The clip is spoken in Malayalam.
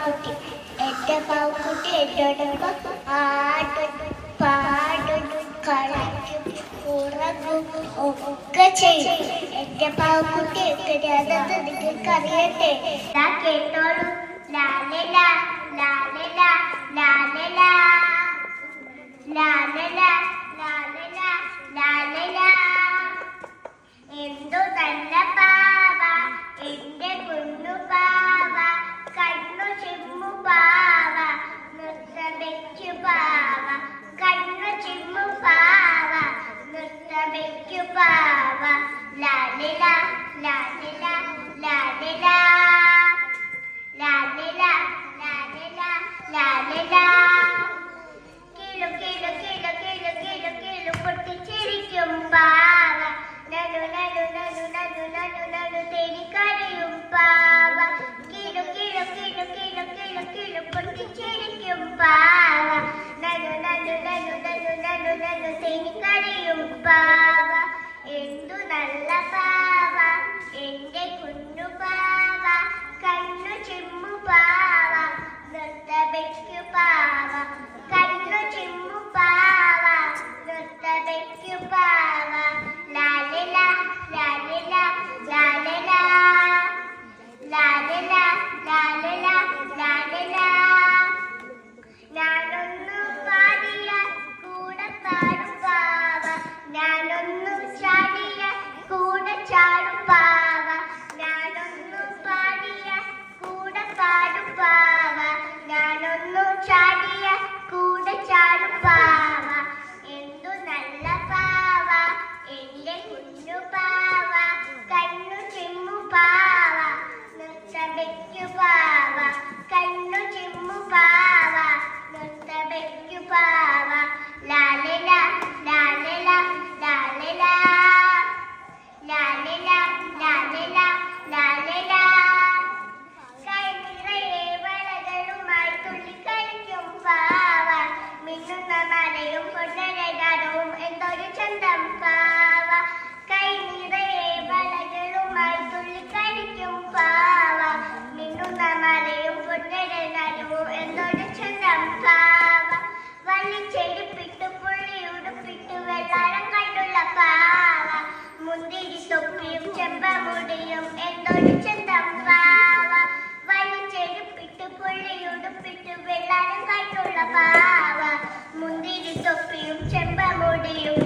പാവക്കുട്ടി എന്റെ പാവക്കുട്ടി എന്നോടൊപ്പം ആടും പാടും കളിക്കും ഉറങ്ങും ഒക്കെ ചെയ്യും. എന്റെ പാവക്കുട്ടി എങ്ങനെയാണെന്ന് നിങ്ങൾക്ക് അറിയട്ടെ? കേട്ടോളൂ. ലാലല ലാലല ലാലല ലാലല ലാലല ലാലല. എന്തു നല്ല പാവ എന്റെ കുഞ്ഞു പാവ, കണ്ണു ചിമ്മു പാവ, നൃത്തം വെച്ചു പാവ, കണ്ണു ചിമ്മു പാവ, നൃത്തം വെച്ചു പാവ. ലാലില ലാലില ലാലില ലാലില ലാലില ലാലില. കിളു കിളു കിളു കിളു കിളു കിളു പൊട്ടിച്ചിരിക്കും പാവ, നനു നനു നനു നനു നനു നനു തേനിക്കരയും പാവ. കിളു കിളു കിളു കിളു കിളു കിളു പൊട്ടിച്ചിരിക്കും പാവ, നനു നനു നനു നനു നനു നനു തേനിക്കരയും പാവ. എന്തു നല്ല പാവ എന്റെ കുഞ്ഞു പാവ, കണ്ണു ചിമ്മു പാവ, നൃത്തം വെച്ചു പാവ, കണ്ണു ചിമ്മു പാവ, നൃത്തം വെച്ചു പാവ. ലാലില ലാലില ലാലില ലാലില ലാലില ലാലില. ഞാനൊന്നു പാടിയ കൂടെ പാടും പാവ, ഞാനൊന്നു ചാടിയ കൂടെ ചാടും പാവ, ഞാനൊന്നു പാടിയ കൂടെ പാടും പാവ, ഞാനൊന്നു ചാടിയ കൂടെ ചാടും പാവ. എന്തു നല്ല പാവ എന്റെ കുഞ്ഞു പാവ, കണ്ണു ചിമ്മു പാവ, നൃത്തം വെച്ചു പാവ, കണ്ണു ചിമ്മു പാവ, നൃത്തം വെച്ചു പാവ. ലാലില ലാലില ലാലില ലാലില ലാലില ലാലില. കൈ നിറയെ വളകളുമായി തുള്ളിക്കളിക്കും പാവ, മിന്നുന്ന മലയും പൊന്നരവും എന്തൊരു ചന്തം പാവ. കൈ നിറയെ വളകളുമായി തുള്ളിക്കളിക്കും പാവ, മിന്നുന്ന മലയും പൊന്നരവും എന്തൊരു ചന്തം പാവ. വള്ളിച്ചെടിപ്പിട്ടു പുള്ളിയുടുപ്പിട്ടു വെള്ളാരം കണ്ടുള്ള പാവ, മുന്തിരി തൊപ്പിയും ചെമ്പമുടിയും എന്തൊരു ചന്തം പാവ. വള്ളിച്ചെടിപ്പിട്ടു പുള്ളിയുടുപ്പിട്ടു വെള്ളാരം കണ്ടുള്ള പാവ, മുന്തിരി തൊപ്പിയും ചെമ്പമുടിയും